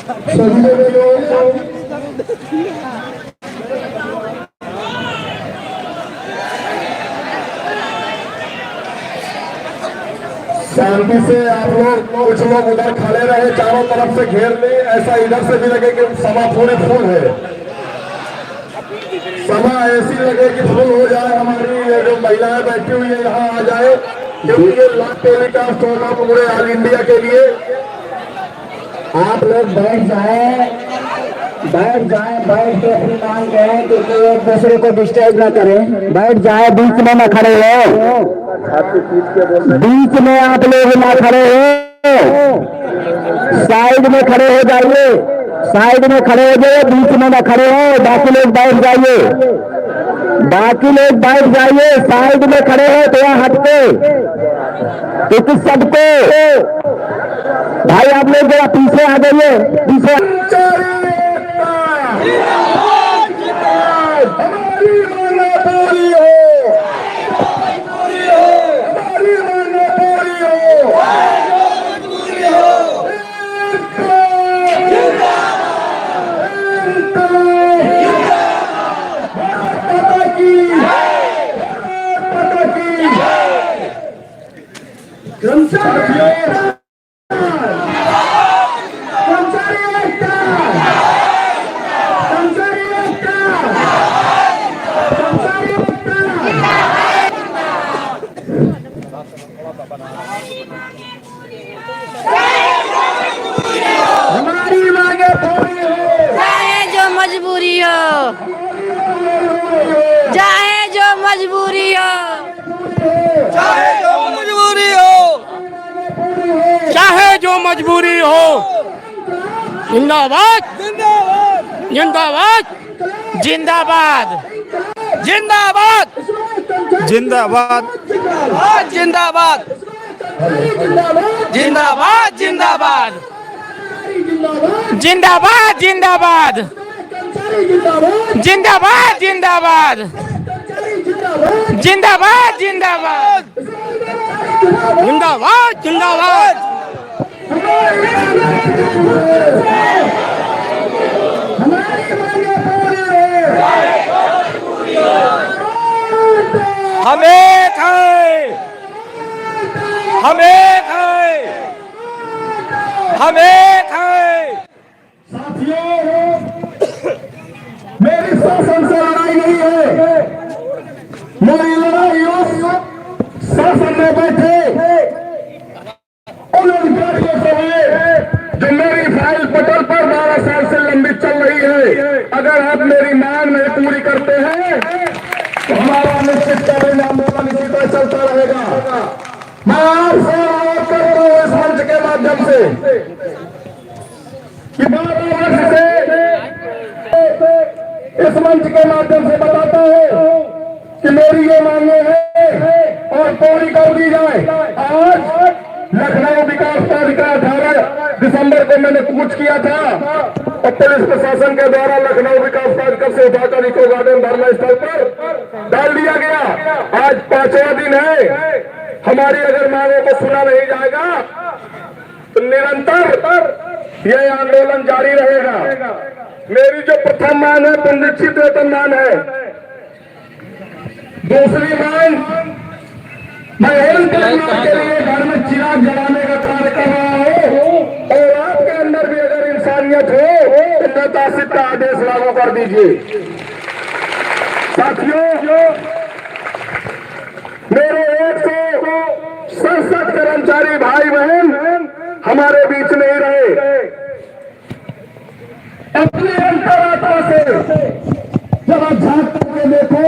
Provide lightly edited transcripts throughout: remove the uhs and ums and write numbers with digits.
शांति से आप लोग, कुछ लोग उधर खड़े रहे, चारों तरफ से घेर ले, ऐसा इधर से भी लगे कि सभा पूरी फुल है, सभा ऐसी लगे कि फुल हो जाए। हमारी ये जो महिलाएं बैठी हुई है यहाँ आ जाए, क्योंकि ये लाइव टेलीकास्ट होगा पूरे ऑल इंडिया के लिए। आप लोग बैठ जाए बैठ के अपनी मांग करें, क्योंकि एक दूसरे को डिस्टर्ब ना करें। बैठ जाए, बीच में ना खड़े हो, बीच में आप लोग ना खड़े हो, साइड में खड़े हो जाइए, साइड में खड़े हो जाइए, बीच में ना खड़े हो। बाकी लोग बैठ जाइए, बाकी लोग बैठ जाइए, साइड में खड़े हो तो यहाँ हट के, क्योंकि सबको भाई आप लोग जरा पीछे आ जाइए, पीछे। हमारी मांगे पूरी हो, हमारी मांगे पूरी हो, हमारी मांगे पूरी हो, चाहे जो मजबूरी हो, चाहे जो मजबूरी हो, चाहे जो मजबूरी हो, चाहे जो मजबूरी हो। जिंदाबाद जिंदाबाद जिंदाबाद जिंदाबाद जिंदाबाद जिंदाबाद जिंदाबाद जिंदाबाद जिंदाबाद जिंदाबाद जिंदाबाद जिंदाबाद जिंदाबाद जिंदाबाद जिंदाबाद जिंदाबाद जिंदाबाद। हम एक हैं, हम एक हैं, हम एक हैं। साथियों, मेरी शासन से लड़ाई नहीं है, मेरी लड़ाई उस शासन में बैठे उन अधिकारियों से है जो मेरी फाइल पटल पर 12 साल से लंबित चल रही है। अगर आप मेरी मांग नहीं पूरी करते हैं तो हमारा निश्चित परिणाम इसी तरह चलता रहेगा। मैं आपसे अनुरोध करता हूँ इस मंच के माध्यम से कि 12 वर्ष से इस मंच के माध्यम से बताता हूँ कि मेरी ये मांगे हैं और पूरी कर दी जाए। आज लखनऊ विकास प्राधिकार 18 दिसंबर को मैंने कूच किया था और पुलिस प्रशासन के द्वारा लखनऊ विकास प्राधिकार से उठाकर इको गार्डन धरना स्थल पर डाल दिया गया। आज 5वां दिन है, हमारी अगर मांगों को सुना नहीं जाएगा तो निरंतर यह आंदोलन जारी रहेगा। मेरी जो प्रथम मांग है पुनरीक्षित वेतनमान है। दूसरी मांग, मैं हेल्थ के लिए घर में चिराग जलाने का कार्य कर रहा हूँ और आपके अंदर भी अगर इंसानियत हो तो नेताशिप का आदेश लागू कर दीजिए। साथियों, मेरे 167 कर्मचारी भाई बहन हमारे बीच में ही रहे। अपनी अंतरात्मा से जब आप झांक करके देखो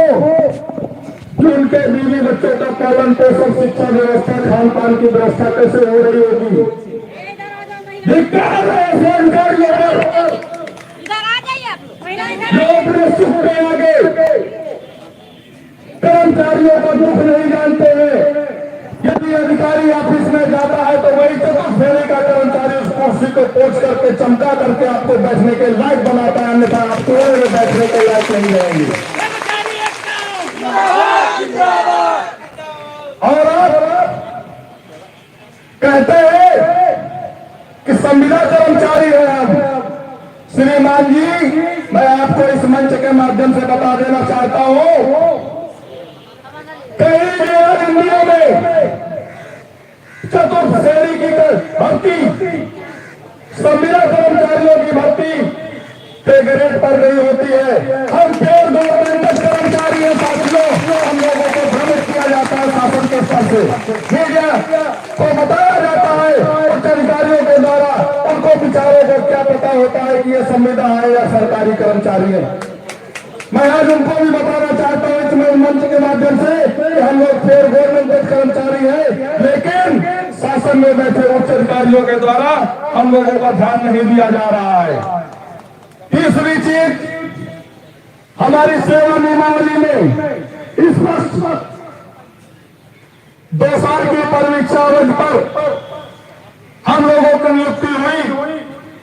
कि उनके बीवी बच्चों का पालन पोषण, शिक्षा व्यवस्था, खान पान की व्यवस्था कैसे हो रही होगी। कर्मचारियों का दुख नहीं जानते हैं। यदि अधिकारी ऑफिस में जाता है तो वही चतुर्थ श्रेणी का कर्मचारी उस कुर्सी को पोंछ करके चमका करके आपको बैठने के लायक बनाता है, अन्यथा आप कोने में बैठने के लायक नहीं रहेंगे। और आप कहते हैं कि संविदा कर्मचारी है आप, श्रीमान जी, मैं आपको इस मंच के माध्यम से बता देना चाहता हूं, कई जगह इंडिया में चतुर्थ श्रेणी की भर्ती, संविदा कर्मचारियों की भर्ती पे ग्रेड पर नहीं होती है। हम फेयर गवर्नमेंट कर्मचारी हैं साथियों, हम लोगों को भ्रमित किया जाता है शासन के स्तर से, मीडिया को बताया जाता है उच्च अधिकारियों के द्वारा, उनको बेचारों को क्या पता होता है कि ये संविदा है या सरकारी कर्मचारी है। मैं आज उनको भी बताना चाहता हूं इस मंच के माध्यम से कि हम लोग फेयर गवर्नमेंट कर्मचारी हैं, लेकिन शासन में बैठे उच्च अधिकारियों के द्वारा हम लोगों का ध्यान नहीं दिया जा रहा है। तीसरी चीज, हमारी सेवा नियमावली में स्पष्ट 2 साल की परीक्षा अवधि पर हम लोगों की नियुक्ति हुई,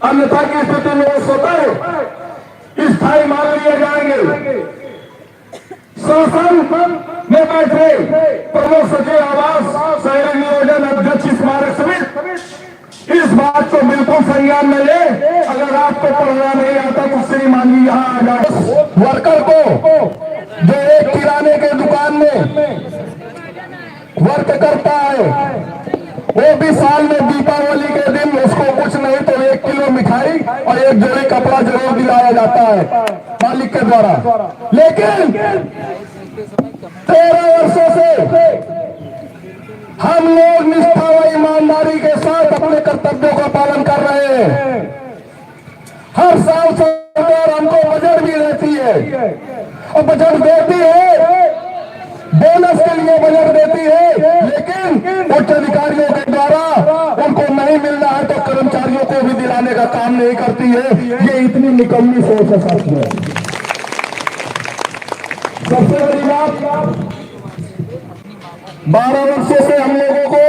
अन्यथा की स्थिति में वो स्वतः स्थायी मान लिए जाएंगे। शासन में बैठे प्रमुख सचिव आवास, शहरी नियोजन अध्यक्ष स्मारक समिति इस बात को बिल्कुल संज्ञान में ले, अगर आपको पढ़ना नहीं आता तो श्रीमान जी यहाँ आ जाए। वर्कर को जो एक किराने के दुकान में वर्क करता है, वो भी साल में दीपावली के दिन उसको कुछ नहीं तो 1 किलो मिठाई और 1 जोड़ी कपड़ा जरूर दिलाया जाता है मालिक के द्वारा। लेकिन 13 वर्षों से हम लोग निष्ठा व ईमानदारी के साथ अपने कर्तव्यों का पालन कर रहे हैं। हर साल सरकार हमको बजट भी देती है और बजट देती है, बोनस के लिए बजट देती है, लेकिन उच्च अधिकारियों के द्वारा उनको नहीं मिल रहा है तो कर्मचारियों को भी दिलाने का काम नहीं करती है। ये इतनी निकम्मी सोच है साथियों। सबसे बड़ी बात, 12 वर्षों से हम लोगों को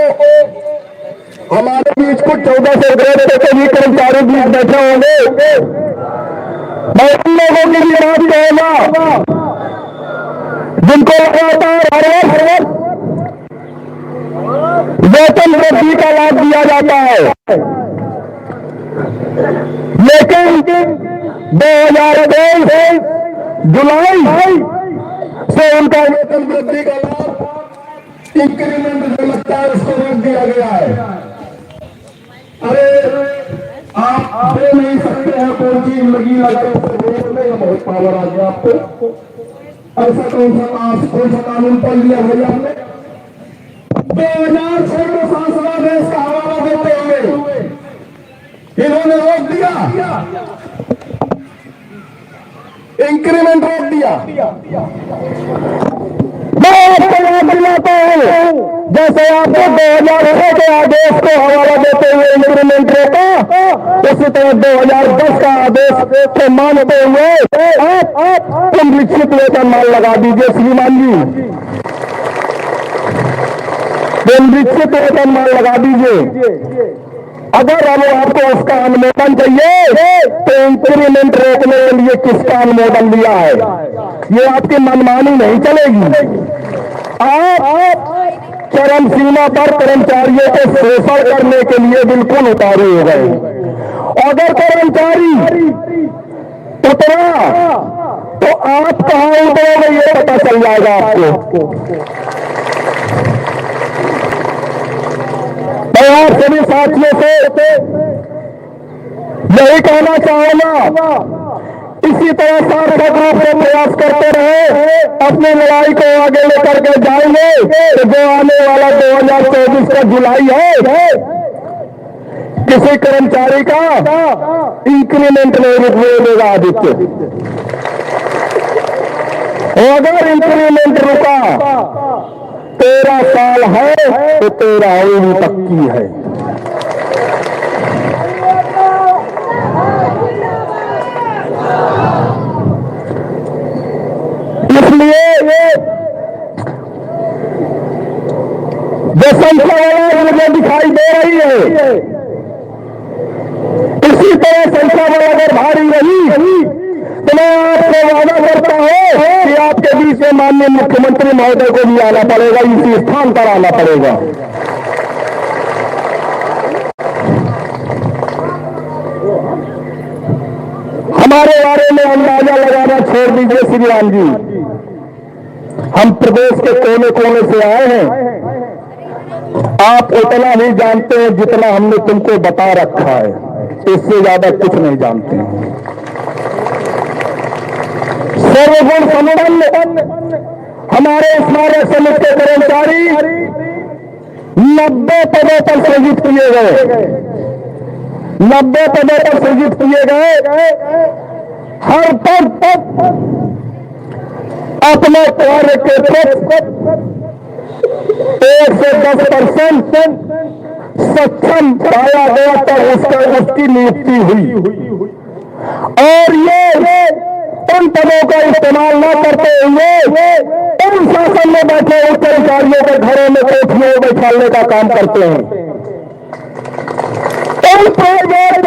हमारे बीच कुछ 1400 ग्रेड के भी कर्मचारी बीच बैठे होंगे। मैं उन लोगों की भी बात कहूंगा जिनको लगातार हर वर्ष वेतन वृद्धि का लाभ दिया जाता है, लेकिन 2023 जुलाई से उनका वेतन वृद्धि का लाभ, इंक्रीमेंट जो लगता है उसको रोक दिया गया है। अरे आप दे नहीं सकते हैं, कोई चीज लगी लगाई बहुत पावर आ गया आपको। ऐसा कौन सा कानून पढ़ लिया भाई आपने? 2006 में सांसद देश का हवाला देते हुए इन्होंने रोक दिया, इंक्रीमेंट रोक दिया। मैं आपको याद दिलाता हूं, जैसे आपको 2006 के आदेश को हवाला देते हुए इंक्रीमेंट रोका, उसी तरह 2010 का आदेश को मानते हुए आप पुनरीक्षित वेतन मान लगा दीजिए श्रीमान जी, पुनरीक्षित वेतन मान लगा दीजिए। अगर अब आपको उसका अनुमोदन चाहिए तो इंक्रीमेंट रोकने के लिए किसका अनुमोदन लिया है? ये आपकी मनमानी नहीं चलेगी। आप चरम सीमा पर कर्मचारियों को शोषण करने के लिए बिल्कुल उतारे हो गए। अगर कर्मचारी उतरा तो आप कहां उतरोगे ये पता चल जाएगा आपको। मैं आप सभी साथियों से यही कहना चाहूंगा, इसी तरह सार्थक रूप से प्रयास करते रहे, अपनी लड़ाई को आगे लेकर के जाएंगे तो जो आने वाला 2024 का जुलाई है, किसी कर्मचारी का इंक्रीमेंट नहीं रुकने देगा आदित्य। अगर इंक्रीमेंट रुका 13 साल है तो 13 भी पक्की है। इसलिए जो संख्या वाला मुझे दिखाई दे रही है, इसी तरह संख्या वाला अगर भारी रही तो मैं आपसे वादा करता हूं कि आपके बीच में माननीय मुख्यमंत्री महोदय को भी आना पड़ेगा, इसी स्थान पर आना पड़ेगा। हमारे बारे में अंदाजा लगाना छोड़ दीजिए श्रीराम जी, हम प्रदेश के कोने कोने से आए हैं, आप उतना ही जानते हैं जितना हमने तुमको बता रखा है, इससे ज्यादा कुछ नहीं जानते हैं। सर्वगुण संपन्न हमारे स्मारक समिति के कर्मचारी 90 पदों पर सृजित किए गए, 90 पदों पर सृजित किए गए। हर पद अपने कार्य के प्रति 1 से 10% सक्षम पाया गया तब उसकी नियुक्ति हुई। और ये उन पदों का इस्तेमाल न करते हुए उन शासन में बैठे उच्च अधिकारियों के घरों में कोठियों में बैठाने का काम करते हैं। उन प्राइवेट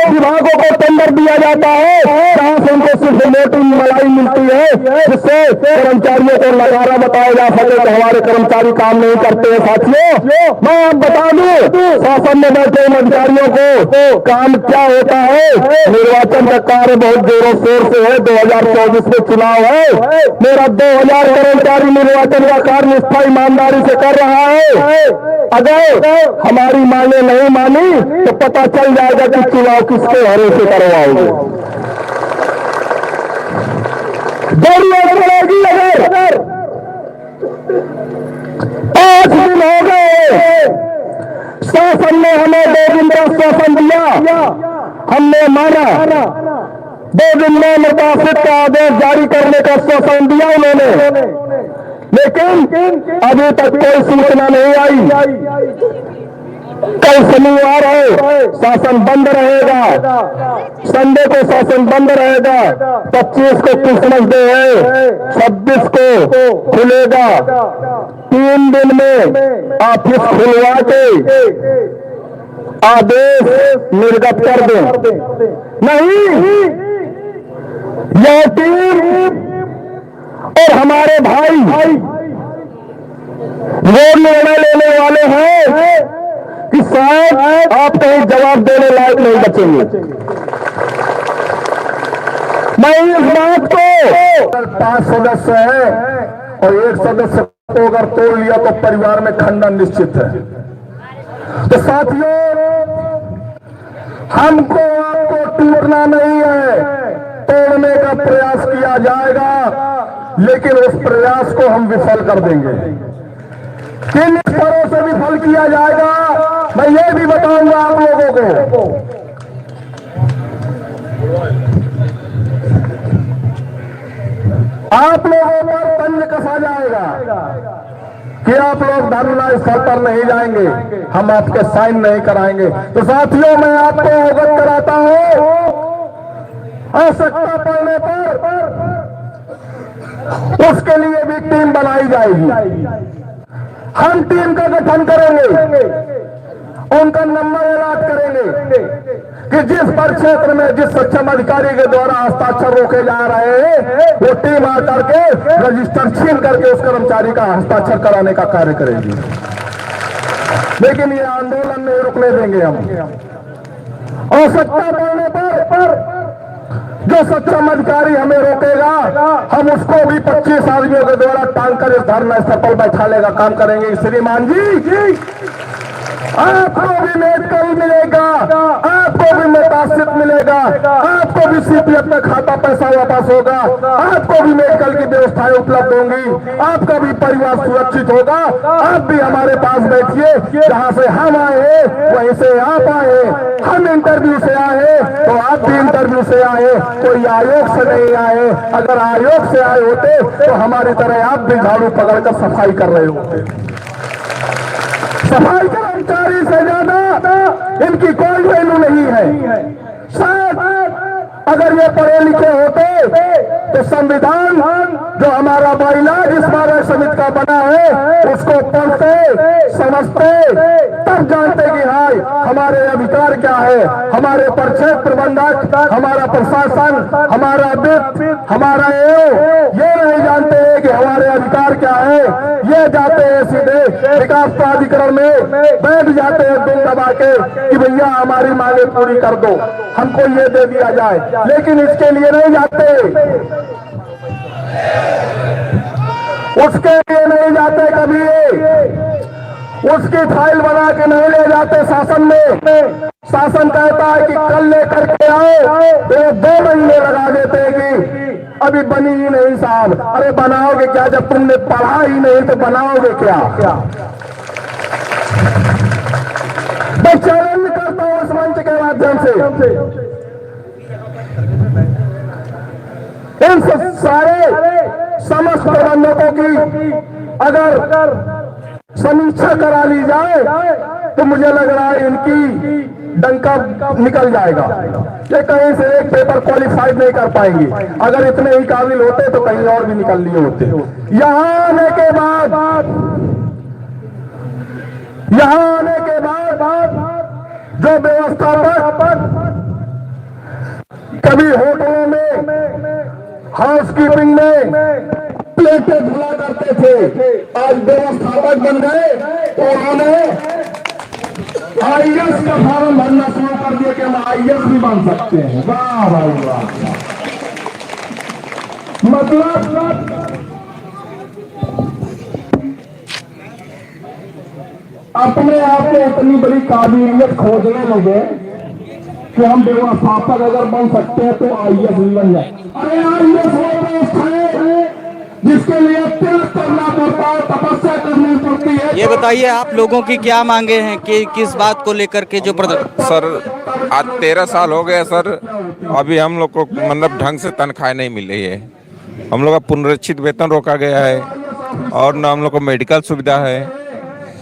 विभागों को टेंडर दिया जाता है जहां से उनको सिर्फ मोटी मलाई मिलती है, जिससे कर्मचारियों को नजारा बताया जा सके कि हमारे कर्मचारी काम नहीं करते हैं। साथियों, मैं आप बता दूं, शासन में बैठे उन अधिकारियों को काम क्या होता है। निर्वाचन का कार्य बहुत जोरों शोर से है, 2024 में चुनाव है, मेरा 2000 कर्मचारी निर्वाचन का कार्य निष्ठा ईमानदारी से कर रहा है। अगर हमारी मांगे नहीं मानी तो पता चल जाएगा कि चुनाव किसके भरोसे करवाओगे। जरूरत पड़ेगी अगर 5 दिन हो गए शासन ने हमें 2 दिन का शासन दिया, हमने माना, 2 दिन में मुताबिक का आदेश जारी करने का शासन दिया उन्होंने, लेकिन अभी तक कोई सूचना नहीं आई। कल शनिवार है, शासन बंद रहेगा, संडे को शासन बंद रहेगा, 25 को क्रिसमस डे है, 26 को खुलेगा। 3 दिन में ऑफिस खुलवा के आदेश निर्गत कर दें। नहीं, यह टीम और हमारे भाई वो निर्णय लेने वाले हैं कि शायद आप कहीं जवाब देने लायक नहीं बचेंगे। मैं इस बात को 5 सदस्य है और 1 सदस्य को अगर तोड़ लिया तो परिवार में खंडन निश्चित है। तो साथियों, हमको आपको टूटना नहीं है, तोड़ने का प्रयास किया जाएगा, लेकिन उस प्रयास को हम विफल कर देंगे। किन स्तरों से विफल किया जाएगा मैं ये भी बताऊंगा आप लोगों को। आप लोगों पर तंज कसा जाएगा कि आप लोग धरना स्थल पर नहीं जाएंगे, हम आपके साइन नहीं कराएंगे। तो साथियों, मैं आपको अवगत कराता हूं, आवश्यकता पड़ने पर उसके लिए भी टीम बनाई जाएगी। हम टीम का गठन करेंगे, उनका नंबर अलॉट करेंगे कि जिस परिक्षेत्र में जिस सक्षम अधिकारी के द्वारा हस्ताक्षर रोके जा रहे हैं वो टीम आकर के रजिस्टर छीन करके उस कर्मचारी का हस्ताक्षर कराने का कार्य करेगी। लेकिन ये आंदोलन नहीं रुकने देंगे हम। आवश्यकता पड़ने पर जो सक्षम अधिकारी हमें रोकेगा, हम उसको भी 25 आदमियों के द्वारा टांग कर इस धरना स्थल पर बैठाने का काम करेंगे। श्रीमान जी, आपको भी मेडिकल मिलेगा, आपको भी मुतासिब मिलेगा, आपको भी सीपीएफ में खाता पैसा वापस होगा, आपको भी मेडिकल की व्यवस्थाएं उपलब्ध होंगी, आपका भी परिवार सुरक्षित होगा। आप भी हमारे पास बैठिए, जहां से हम आए हैं वहीं से आप आए, हम इंटरव्यू से आए तो आप भी इंटरव्यू से आए, कोई आयोग से नहीं आए। अगर आयोग से आए होते तो हमारी तरह आप भी झाड़ू पकड़कर सफाई कर रहे होते। सफाई कर्मचारी से ज्यादा इनकी कोई वैल्यू नहीं है। शायद अगर ये पढ़े लिखे होते तो संविधान जो हमारा बाइलाज स्मारक समिति का बना है उसको पढ़ते समझते तब जानते कि हाय हमारे अधिकार क्या है, हमारे परिक्षेत्र प्रबंधक, हमारा प्रशासन, हमारा वित्त, हमारा ये नहीं जानते हैं कि हमारे अधिकार क्या है। ये जाते हैं सीधे विकास प्राधिकरण में बैग बैठ जाते हैं दिल दबा के कि भैया हमारी मांगे पूरी कर दो, हमको ये दे दिया जाए, लेकिन इसके लिए नहीं जाते, उसके लिए नहीं जाते कभी, उसकी फाइल बना के नहीं ले जाते शासन में। शासन कहता है कि कल ले करके आओ, तो 2 महीने लगा देते कि अभी बनी ही नहीं साहब। अरे बनाओगे क्या जब तुमने पढ़ा ही नहीं, तो बनाओगे क्या? मैं चैलेंज करता हूं इस मंच के माध्यम से इन सारे समस्त प्रबंधकों की अगर समीक्षा करा ली जाए तो मुझे लग रहा है इनकी डंका निकल जाएगा। ये कहीं से एक पेपर क्वालिफाइड नहीं कर पाएंगे। अगर इतने ही काबिल होते तो कहीं और भी निकल लिए होते। यहाँ आने के बाद जो व्यवस्थापक कभी होटलों में, हाउसकीपिंग में प्लेटें धुला करते थे, आज व्यवस्थापक बन गए तो उन्होंने आईएएस का फॉर्म भरना शुरू कर दिया कि हम आईएएस भी बन सकते हैं। वाह भाई वाह! मतलब अपने आप में इतनी बड़ी काबिलियत खोजने लगे कि हम व्यवस्थापक अगर बन सकते हैं तो आईएएस भी बन जाए। अरे आईएएस वो है जिसके लिए त्याग करना पड़ता है, तपस्या करनी पड़ती है। ये बताइए आप लोगों की क्या मांगे हैं कि किस बात को लेकर के जो सर आज 13 साल हो गए सर, अभी हम लोग को मतलब ढंग से तनख्वाह नहीं मिल रही है। हम लोग का पुनरीक्षित वेतन रोका गया है और न हम लोग को मेडिकल सुविधा है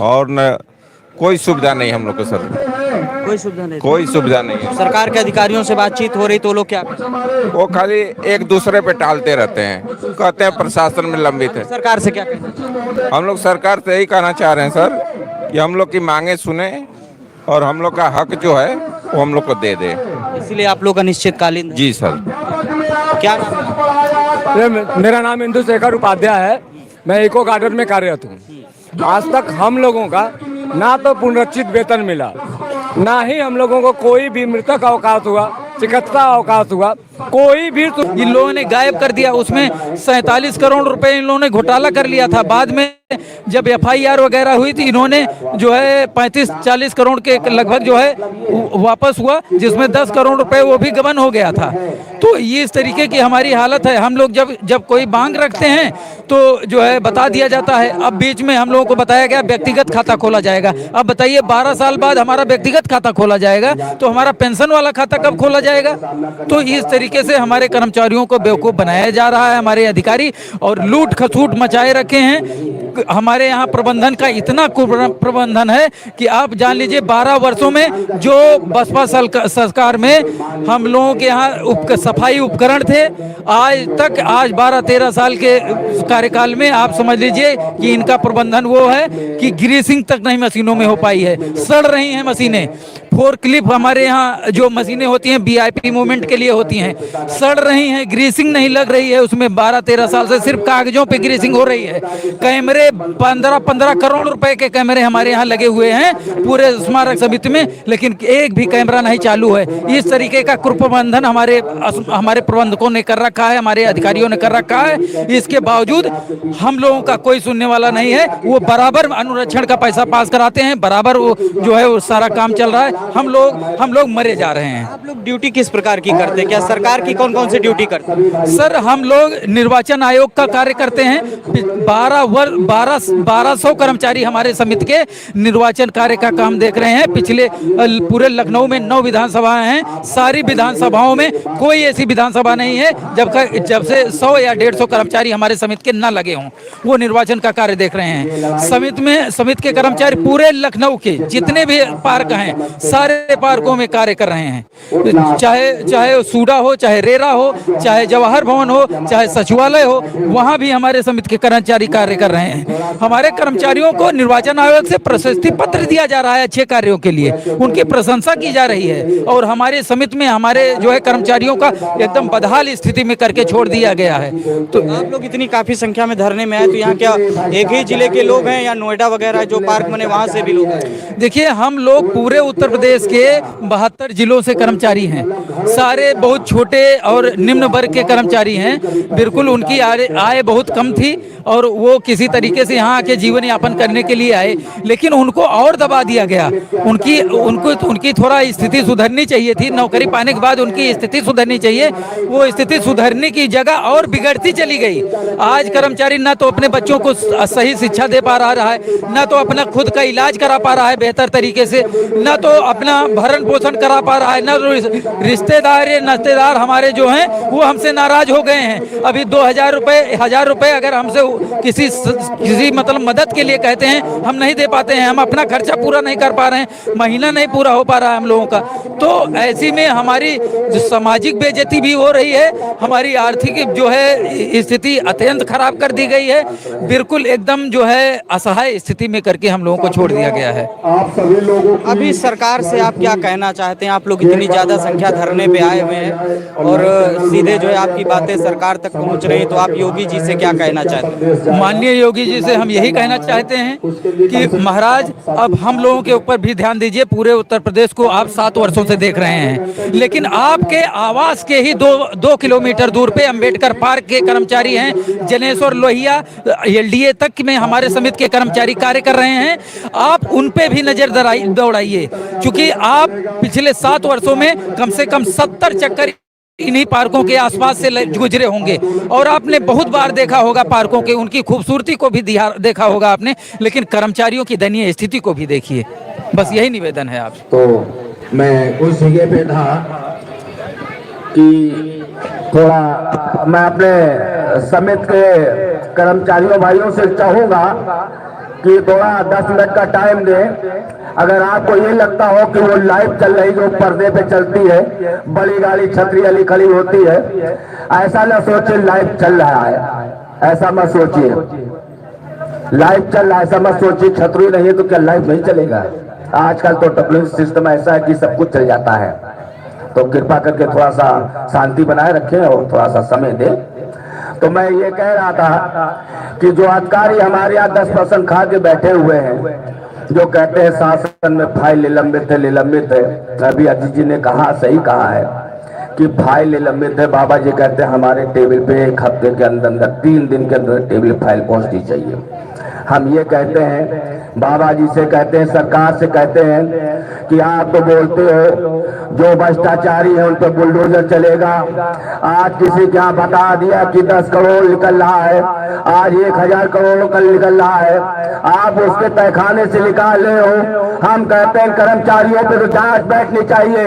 और न कोई सुविधा नहीं हम लोग को सर, कोई सुविधा नहीं, कोई सुविधा नहीं है। सरकार के अधिकारियों से बातचीत हो रही तो लोग क्या कहते हैं? वो खाली एक दूसरे पे टालते रहते हैं, कहते हैं प्रशासन में लंबित है। सरकार से क्या कहते हैं? हम लोग सरकार से यही कहना चाह रहे हैं सर कि हम लोग की मांगे सुने और हम लोग का हक जो है वो हम लोग को दे दे। इसलिए आप लोग अनिश्चितकालीन। जी सर। क्या नाम है? मेरा नाम इंदु शेखर उपाध्याय है, मैं इको गार्डन में कार्यरत हूँ। आज तक हम लोगों का ना तो पुनरीक्षित वेतन मिला, ना ही हम लोगों को कोई भी मृतक अवकाश हुआ, चिकित्सा अवकाश हुआ, कोई भी। तो इन लोगों ने गायब कर दिया। उसमें 47 करोड़ रुपए इन लोगों ने घोटाला कर लिया था। बाद में जब एफआईआर वगैरह हुई थी, इन्होंने जो है 35-40 करोड़ के लगभग जो है वापस हुआ, जिसमें 10 करोड़ रुपए वो भी गबन हो गया था। तो ये इस तरीके की हमारी हालत है। हम लोग जब कोई मांग रखते हैं तो जो है बता दिया जाता है। अब बीच में हम लोगों को बताया गया व्यक्तिगत खाता खोला जाएगा। अब बताइए 12 साल बाद हमारा व्यक्तिगत खाता खोला जाएगा तो हमारा पेंशन वाला खाता कब खोला जाएगा? तो इस तरीके से हमारे कर्मचारियों को बेवकूफ़ बनाया जा रहा है हमारे अधिकारी, और लूट खसूट मचाए रखे हैं। हमारे यहाँ प्रबंधन का इतना प्रबंधन है कि आप जान लीजिए 12 वर्षों में जो बसपा सरकार में हम लोगों के यहाँ सफाई उपकरण थे, आज 12-13 साल के कार्यकाल में आप समझ लीजिए कि इनका प्रबंधन वो है कि ग्रीसिंग तक नहीं मशीनों में हो पाई है। सड़ रही हैं मशीनें। फोर्कलिफ्ट हमारे यहाँ जो मशीनें होती हैं वीआईपी मूवमेंट के लिए होती हैं, सड़ रही हैं, ग्रीसिंग नहीं लग रही है उसमें। 12-13 साल से सिर्फ कागजों पे ग्रीसिंग हो रही है। कैमरे 15 करोड़ रुपए के कैमरे हमारे यहाँ लगे हुए हैं पूरे स्मारक समिति में, लेकिन एक भी कैमरा नहीं चालू है। इस तरीके का कुप्रबंधन हमारे प्रबंधकों ने कर रखा है, हमारे अधिकारियों ने कर रखा है। इसके बावजूद हम लोगों का कोई सुनने वाला नहीं है। वो बराबर अनुरक्षण का पैसा पास कराते हैं, बराबर वो जो है वो सारा काम चल रहा है। हम लोग मरे जा रहे हैं। आप लोग ड्यूटी किस प्रकार की करते हैं? क्या सरकार की कौन-कौन सी ड्यूटी करते हैं? सर हम लोग निर्वाचन आयोग का कार्य करते हैं। 1200 कर्मचारी हमारे समिति के निर्वाचन कार्य का काम देख रहे हैं। पिछले पूरे लखनऊ में 9 विधानसभाएं हैं। सारी विधानसभाओं में कोई ऐसी विधानसभा नहीं है जब से 100 या 150 कर्मचारी हमारे समिति के न लगे हों। वो निर्वाचन का कार्य देख रहे हैं। समिति के कर्मचारी पूरे लखनऊ के जितने भी पार्क हैं सारे पार्कों में कार्य कर रहे हैं, चाहे सूडा हो, चाहे रेरा हो, चाहे जवाहर भवन हो, चाहे सचिवालय हो, वहाँ भी हमारे समिति के कर्मचारी कार्य कर रहे हैं। हमारे कर्मचारियों को निर्वाचन आयोग से प्रशस्ति पत्र दिया जा रहा है अच्छे कार्यों के लिए, उनकी प्रशंसा की जा रही है और हमारे समिति में हमारे जो है कर्मचारियों का एकदम बदहाल स्थिति में करके छोड़ दिया गया है। तो आप लोग इतनी काफी संख्या में धरने में आए, तो यहाँ क्या एक ही जिले के लोग हैं या नोएडा वगैरह जो पार्क बने वहाँ से भी लोग हैं? देखिए, हम लोग पूरे उत्तर प्रदेश के 72 जिलों से कर्मचारी हैं, सारे बहुत छोटे और निम्न वर्ग के कर्मचारी हैं। बिल्कुल उनकी आय बहुत कम थी और वो किसी तरीके से यहाँ आके जीवन यापन करने के लिए आए, लेकिन उनको और दबा दिया गया। उनकी थोड़ा स्थिति सुधरनी चाहिए थी, नौकरी पाने के बाद उनकी स्थिति सुधरनी चाहिए, वो स्थिति सुधरने की जगह और बिगड़ती चली गई। आज कर्मचारी न तो अपने बच्चों को सही शिक्षा दे पा रहा है, न तो अपना खुद का इलाज करा पा रहा है बेहतर तरीके से, न तो अपना भरण पोषण करा पा रहा है, न तो रिश्तेदार हमारे जो हैं वो हमसे नाराज हो गए हैं। अभी 1000 रुपए अगर हमसे किसी मतलब मदद के लिए कहते हैं, हम नहीं दे पाते हैं, हम अपना खर्चा पूरा नहीं कर पा रहे हैं, महीना नहीं पूरा हो पा रहा है हम लोगों का। तो ऐसी में हमारी जो सामाजिक बेइज्जती भी हो रही है, हमारी आर्थिक जो है स्थिति अत्यंत खराब कर दी गई है, बिल्कुल एकदम जो है असहाय स्थिति में करके हम लोगों को छोड़ दिया गया है। आप सभी लोगों की अभी सरकार से आप क्या कहना चाहते हैं? आप लोग इतनी ज्यादा संख्या धरने पे आए हुए हैं और सीधे जो है आपकी बातें सरकार तक पहुंच रही है, तो आप योगी जी से क्या कहना चाहते हैं? माननीय योगी जी से हम यही कहना चाहते हैं कि महाराज अब हम लोगों के ऊपर भी ध्यान दीजिए। पूरे उत्तर प्रदेश को आप 7 वर्षों से देख रहे हैं, लेकिन आपके आवास के ही 2 किलोमीटर दूर पे अंबेडकर पार्क के कर्मचारी हैं, जनेश्वर लोहिया LDA तक में हमारे समिति के कर्मचारी कार्य कर रहे हैं। आप उन पे भी नजर दौड़ाइए, क्योंकि आप पिछले 7 वर्षों में कम से कम 70 चक्कर इन्हीं पार्कों के आसपास से गुजरे होंगे और आपने बहुत बार देखा होगा पार्कों के, उनकी खूबसूरती को भी देखा होगा आपने, लेकिन कर्मचारियों की दयनीय स्थिति को भी देखिए। बस यही निवेदन है आपसे। तो मैं उस जगह पे था कि थोड़ा मैं अपने समिति के कर्मचारियों भाइयों से चाहूंगा कि थोड़ा 10 मिनट का टाइम दें। अगर आपको ये लगता हो कि वो लाइव चल रही जो पर्दे पे चलती है, बड़ी गाड़ी छतरी वाली खड़ी होती है, ऐसा ना सोचिए लाइव चल रहा है, ऐसा मत सोचिए। लाइव चल रहा है ऐसा मत सोचिए, छतरी नहीं है तो क्या लाइव नहीं चलेगा? आजकल तो टेक्नोलॉजी सिस्टम ऐसा है कि सब कुछ चल जाता है। तो कृपा करके थोड़ा सा शांति बनाए रखें और थोड़ा सा समय दें। तो मैं ये कह रहा था कि जो अधिकारी हमारे यहाँ 10% खा के बैठे हुए हैं, जो कहते हैं शासन में फाइल निलंबित है। अभी अजीत जी ने कहा, सही कहा है कि फाइल निलंबित है। बाबा जी कहते हैं हमारे टेबल पे 1 हफ्ते के अंदर 3 दिन के अंदर टेबल फाइल पहुंचनी चाहिए। हम ये कहते हैं, बाबा जी से कहते हैं, सरकार से कहते हैं कि आप तो बोलते हो जो भ्रष्टाचारी है उन पर बुलडोजर चलेगा। आज किसी के यहाँ बता दिया कि 10 करोड़ निकल रहा है, आज 1000 करोड़ कल निकल रहा है, आप उसके तहखाने से निकाल रहे हो। हम कहते हैं कर्मचारियों पे तो जांच बैठनी चाहिए,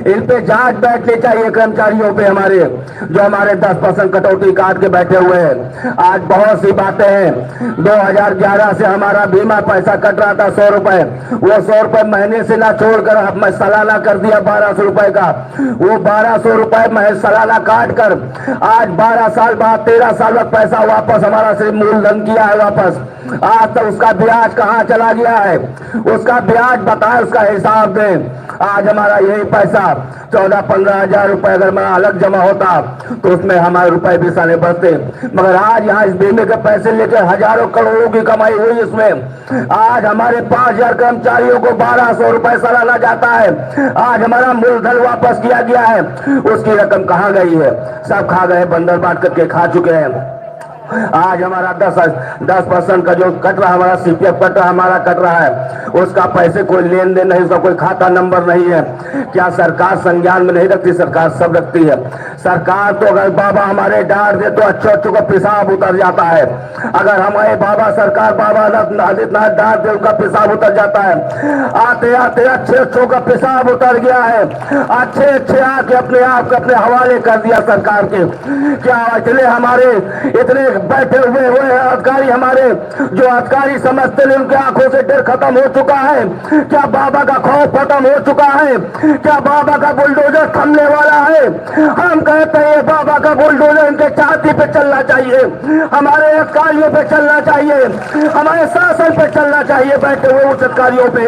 इन पे जांच बैठनी चाहिए कर्मचारियों पे, हमारे जो हमारे 10% कटौती काट के बैठे हुए हैं। आज बहुत सी बातें हैं। 2011 से हमारा बीमा पैसा कट रहा था 100 रुपए, वो 100 रुपए महीने से ना छोड़कर मैं सालाना कर दिया 1200 रुपए का। वो 1200 रुपए मैं सालाना काट कर आज 12 साल बाद 13 साल बाद पैसा वापस हमारा से मूलधन किया है वापस। आज तक उसका ब्याज कहाँ चला गया है, उसका ब्याज बताएं, उसका हिसाब दें। आज हमारा यही पैसा 14-15 हजार रुपए अगर हमारा अलग जमा होता तो उसमें हमारे रुपए भी साले बढ़ते, मगर आज यहाँ इस बीमे के पैसे लेकर हजारों करोड़ों की कमाई हुई इसमें। आज हमारे 5000 कर्मचारियों को 1200 रुपए सालाना जाता है। आज हमारा मूलधन वापस किया गया है, उसकी रकम कहाँ गई है? सब खा गए, बंदर बांट करके खा चुके हैं। आज हमारा 10% का जो कट रहा, हमारा CPF कट रहा, हमारा कट रहा है, उसका पैसे कोई लेन देन नहीं, उसका कोई खाता नंबर नहीं है। क्या सरकार संज्ञान में नहीं रखती? सरकार सब रखती है। सरकार तो अगर बाबा हमारे डांट दे तो अच्छे को पेशाब उतर जाता है। अगर हमारे बाबा सरकार बाबा आदित्यनाथ डांट दे उनका पेशाब उतर जाता है। आते आते अच्छे का पेशाब उतर गया है। अच्छे आके अपने आप को अपने हवाले कर दिया सरकार के। क्या इतने हमारे इतने बैठे हुए हैं अधिकारी हमारे, जो अधिकारी समझते हैं उनकी आंखों से डर खत्म हो चुका है। क्या बाबा का खौफ खत्म हो चुका है? क्या बाबा का बुलडोजर थमने वाला है? हम कहते हैं बाबा का बुलडोजर इनके छाती पे चलना चाहिए, हमारे अधिकारियों पे चलना चाहिए, हमारे शासन पे चलना चाहिए, बैठे हुए उस अधिकारियों पे।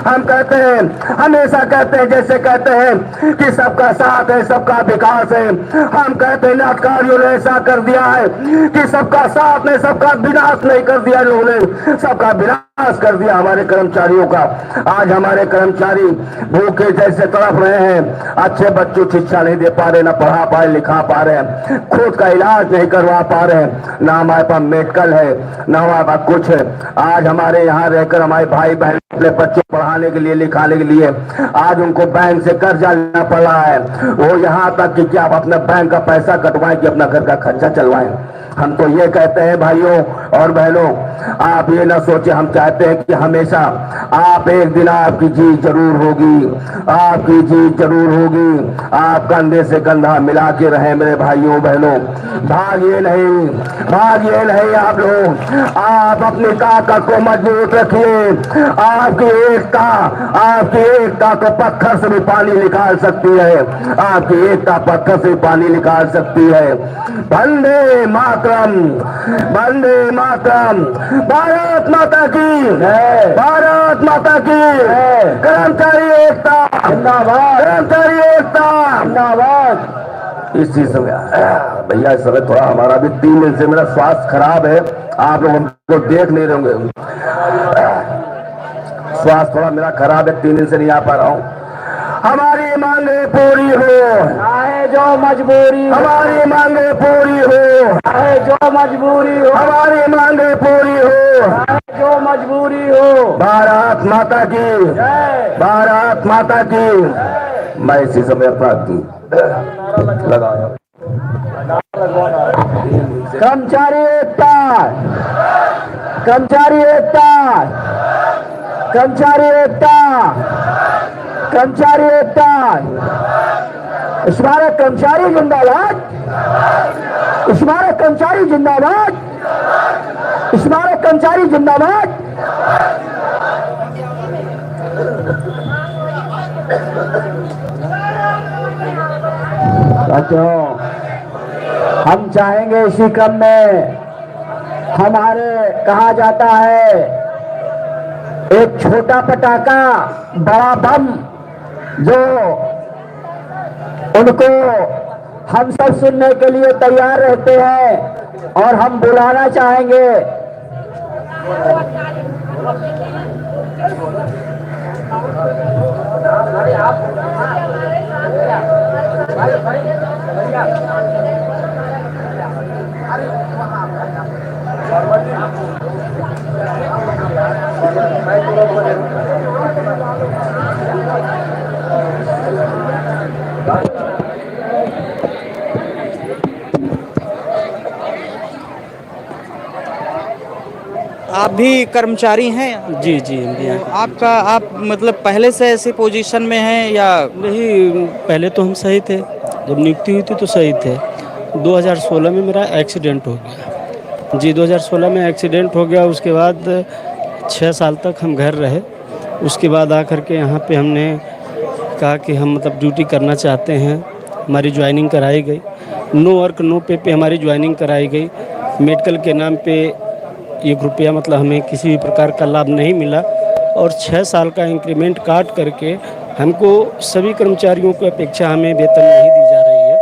हम कहते हैं, हमेशा कहते हैं, जैसे कहते हैं कि सबका साथ है, सबका विकास है। हम कहते हैं अधिकारियों ने ऐसा कर दिया है कि सबका साथ ने सबका विनाश नहीं कर दिया, लोगों ने सबका विनाश कर दिया हमारे कर्मचारियों का। आज हमारे कर्मचारी भूखे जैसे तड़प रहे हैं, अच्छे बच्चों को शिक्षा नहीं दे पा रहे, ना पढ़ा पाए लिखा पा रहे हैं, खुद का इलाज नहीं करवा पा रहे हैं, ना हमारे पास मेडिकल है, ना हमारे पास कुछ है। आज हमारे यहाँ रहकर हमारे भाई बहन अपने बच्चों को पढ़ाने के लिए लिखाने के लिए आज उनको बैंक से कर्जा लेना पड़ रहा है। वो यहाँ तक कि क्या आप अपने बैंक का पैसा कटवाएं कि अपना घर का खर्चा चलवाएं। हम तो ये कहते हैं भाइयों और बहनों, आप ये ना सोचे, हम चाहते हैं कि हमेशा आप एक दिन आपकी जीत जरूर होगी, आपकी जीत जरूर होगी। आप कंधे से कंधा मिला के रहे मेरे भाइयों बहनों, भागिए नहीं, भागिए नहीं आप लोग। आप अपनी ताकत को मजबूत रखिए। आपकी एकता को पत्थर से भी पानी निकाल सकती है, आपकी एकता पत्थर से पानी निकाल सकती है। वंदे मातरम, वंदे मातरम, भारत माता की, भारत माता की, कर्मचारी एकता जिंदाबाद, कर्मचारी एकता जिंदाबाद। इस चीज में भैया इस समय थोड़ा हमारा भी 3 दिन से मेरा स्वास्थ्य खराब है, आप लोग हमको देख नहीं रहे होंगे, स्वास्थ्य थोड़ा मेरा खराब है, 3 दिन से नहीं आ पा रहा हूँ। हमारी मांगे पूरी हो, चाहे जो मजबूरी, हमारी मांगे पूरी हो, चाहे जो मजबूरी हो, हमारी मांगे पूरी हो, चाहे जो मजबूरी हो। भारत माता की, भारत माता की। मैं इसी समय अपना लगाया कर्मचारी एकता, कर्मचारी एकता, कर्मचारी एकता, कर्मचारी एकता। स्मारक कर्मचारी जिंदाबाद, स्मारक कर्मचारी जिंदाबाद, स्मारक कर्मचारी जिंदाबाद। बच्चों, हम चाहेंगे इसी क्रम में, हमारे कहा जाता है एक छोटा पटाखा बड़ा बम, जो उनको हम सब सुनने के लिए तैयार रहते हैं और हम बुलाना चाहेंगे। आप भी कर्मचारी हैं? जी जी हम भी हैं। आपका आप मतलब पहले से ऐसी पोजीशन में हैं या? नहीं, पहले तो हम सही थे, जब नियुक्ति हुई थी तो सही थे। 2016 में मेरा एक्सीडेंट हो गया जी, 2016 में एक्सीडेंट हो गया। उसके बाद 6 साल तक हम घर रहे। उसके बाद आकर के यहाँ पे हमने कहा कि हम मतलब ड्यूटी करना चाहते हैं। हमारी ज्वाइनिंग कराई गई, नो वर्क नो पे पे हमारी ज्वाइनिंग कराई गई। मेडिकल के नाम पे 1 रुपया मतलब हमें किसी भी प्रकार का लाभ नहीं मिला और 6 साल का इंक्रीमेंट काट करके हमको सभी कर्मचारियों की अपेक्षा हमें वेतन नहीं दी जा रही है।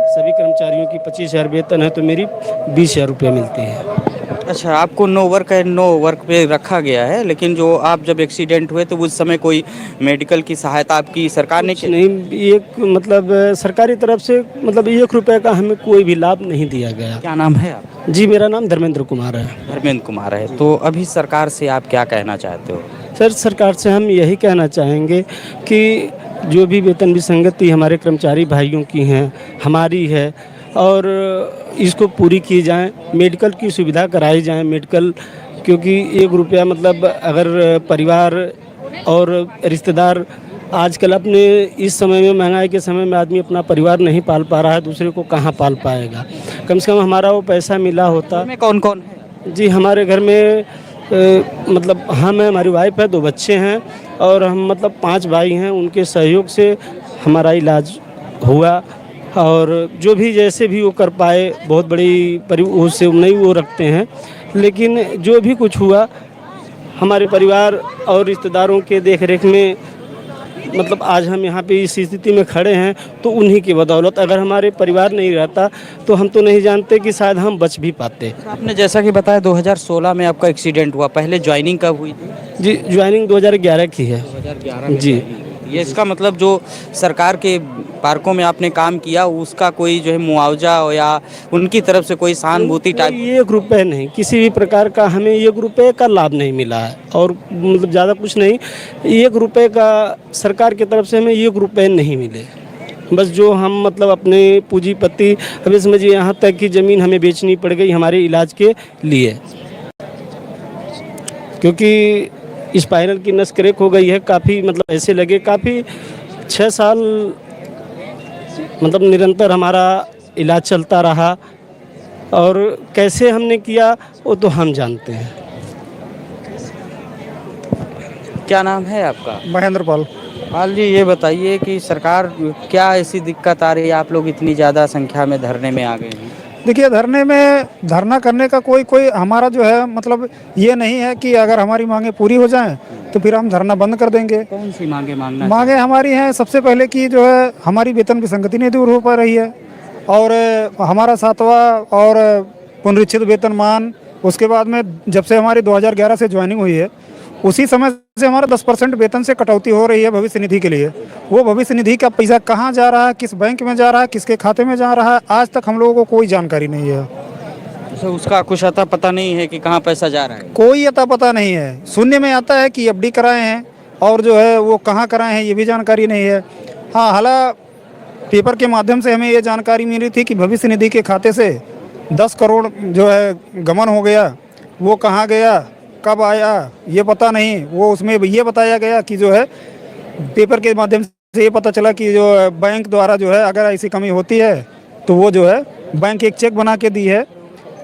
सभी कर्मचारियों की 25,000 वेतन है तो मेरी 20,000 रुपये मिलती है। अच्छा, आपको नो वर्क है, नो वर्क पे रखा गया है, लेकिन जो आप जब एक्सीडेंट हुए तो उस समय कोई मेडिकल की सहायता आपकी सरकार ने की? नहीं, एक मतलब सरकारी तरफ से मतलब 1 रुपये का हमें कोई भी लाभ नहीं दिया गया। क्या नाम है आप? जी, मेरा नाम धर्मेंद्र कुमार है। धर्मेंद्र कुमार है। तो अभी सरकार से आप क्या कहना चाहते हो? सर, सरकार से हम यही कहना चाहेंगे कि जो भी वेतन विसंगति हमारे कर्मचारी भाइयों की हैं, हमारी है, और इसको पूरी की जाए। मेडिकल की सुविधा कराई जाए, मेडिकल, क्योंकि 1 रुपया मतलब अगर परिवार और रिश्तेदार आजकल अपने इस समय में, महंगाई के समय में, आदमी अपना परिवार नहीं पाल पा रहा है, दूसरे को कहाँ पाल पाएगा। कम से कम हमारा वो पैसा मिला होता। में कौन कौन है? जी, हमारे घर में मतलब हम हैं, हमारी वाइफ है, 2 बच्चे हैं और हम मतलब 5 भाई हैं। उनके सहयोग से हमारा इलाज हुआ और जो भी जैसे भी वो कर पाए, बहुत बड़ी उससे नहीं वो रखते हैं, लेकिन जो भी कुछ हुआ हमारे परिवार और रिश्तेदारों के देख रेख में मतलब आज हम यहाँ पे इस स्थिति में खड़े हैं तो उन्हीं की बदौलत। अगर हमारे परिवार नहीं रहता तो हम तो नहीं जानते कि शायद हम बच भी पाते। आपने जैसा कि बताया 2016 में आपका एक्सीडेंट हुआ, पहले ज्वाइनिंग कब हुई थी? जी, ज्वाइनिंग 2011 की है। 2011 में जी। ये इसका मतलब जो सरकार के पार्कों में आपने काम किया उसका कोई जो है मुआवजा या उनकी तरफ से कोई सहानुभूति टाइप? 1 रुपये नहीं, किसी भी प्रकार का हमें 1 रुपये का लाभ नहीं मिला है और मतलब ज़्यादा कुछ नहीं, 1 रुपये का सरकार की तरफ से हमें 1 रुपये नहीं मिले। बस जो हम मतलब अपने पूंजीपति, अभी समझिए यहाँ तक कि ज़मीन हमें बेचनी पड़ गई हमारे इलाज के लिए, क्योंकि स्पाइनल की नस क्रैक हो गई है। काफ़ी मतलब ऐसे लगे, काफ़ी 6 साल मतलब निरंतर हमारा इलाज चलता रहा और कैसे हमने किया वो तो हम जानते हैं। क्या नाम है आपका? महेंद्र पाल। पाल जी, ये बताइए कि सरकार क्या ऐसी दिक्कत आ रही है, आप लोग इतनी ज़्यादा संख्या में धरने में आ गए हैं? देखिए, धरना करने का कोई हमारा जो है मतलब ये नहीं है कि अगर हमारी मांगे पूरी हो जाएं तो फिर हम धरना बंद कर देंगे। कौन सी मांगे मांगे हमारी हैं, सबसे पहले कि जो है हमारी वेतन विसंगति नहीं दूर हो पा रही है और हमारा 7वां और पुनरीक्षित वेतनमान, उसके बाद में जब से हमारी 2011 से ज्वाइनिंग हुई है उसी समय से हमारा 10% वेतन से कटौती हो रही है भविष्य निधि के लिए। वो भविष्य निधि का पैसा कहाँ जा रहा है, किस बैंक में जा रहा है, किसके खाते में जा रहा है, आज तक हम लोगों को कोई जानकारी नहीं है। तो उसका कुछ अता पता नहीं है कि कहाँ पैसा जा रहा है? कोई अता पता नहीं है। सुनने में आता है कि FD कराए हैं और जो है वो कहाँ कराए हैं ये भी जानकारी नहीं है। हाँ, हालांकि पेपर के माध्यम से हमें ये जानकारी मिली थी कि भविष्य निधि के खाते से 10 करोड़ जो है गमन हो गया। वो कहाँ गया, कब आया, ये पता नहीं। वो उसमें ये बताया गया कि जो है पेपर के माध्यम से ये पता चला कि जो बैंक द्वारा जो है अगर ऐसी कमी होती है तो वो जो है बैंक एक चेक बना के दी है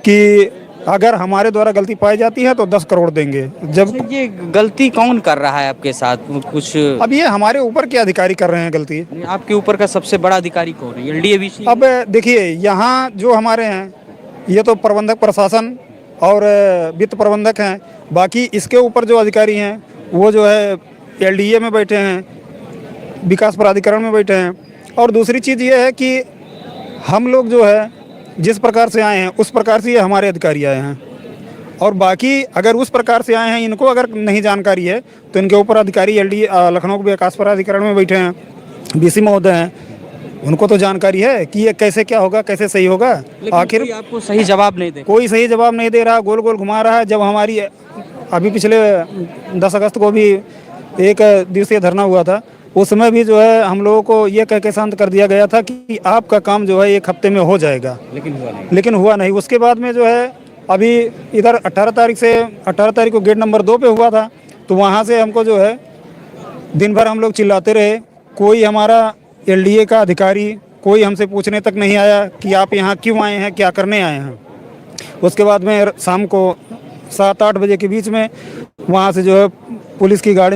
कि अगर हमारे द्वारा गलती पाई जाती है तो 10 करोड़ देंगे। जब ये गलती कौन कर रहा है आपके साथ? कुछ अब ये हमारे ऊपर के अधिकारी कर रहे हैं गलती। आपके ऊपर का सबसे बड़ा अधिकारी कौन है? LDAVC? अब देखिए, यहाँ जो हमारे हैं ये तो प्रबंधक प्रशासन और वित्त प्रबंधक हैं। बाकी इसके ऊपर जो अधिकारी हैं वो जो है LDA में बैठे हैं, विकास प्राधिकरण में बैठे हैं। और दूसरी चीज़ ये है कि हम लोग जो है जिस प्रकार से आए हैं उस प्रकार से ये हमारे अधिकारी आए हैं और बाकी अगर उस प्रकार से आए हैं इनको अगर नहीं जानकारी है तो इनके ऊपर अधिकारी LDA लखनऊ विकास प्राधिकरण में बैठे हैं, BC महोदय हैं, उनको तो जानकारी है कि ये कैसे क्या होगा, कैसे सही होगा। आखिर आपको सही जवाब नहीं दे, कोई सही जवाब नहीं दे रहा, गोल गोल घुमा रहा है। जब हमारी अभी पिछले 10 अगस्त को भी 1 दिवसीय धरना हुआ था, उस समय भी जो है हम लोगों को ये कह के शांत कर दिया गया था कि आपका काम जो है 1 हफ्ते में हो जाएगा, लेकिन हुआ नहीं। उसके बाद में जो है अभी इधर 18 तारीख को गेट नंबर 2 पे हुआ था, तो वहाँ से हमको जो है दिन भर हम लोग चिल्लाते रहे। कोई हमारा LDA का अधिकारी कोई हमसे पूछने तक नहीं आया कि आप यहाँ क्यों आए हैं, क्या करने आए हैं। उसके बाद में शाम को 7-8 बजे के बीच में वहाँ से जो है पुलिस की गाड़ी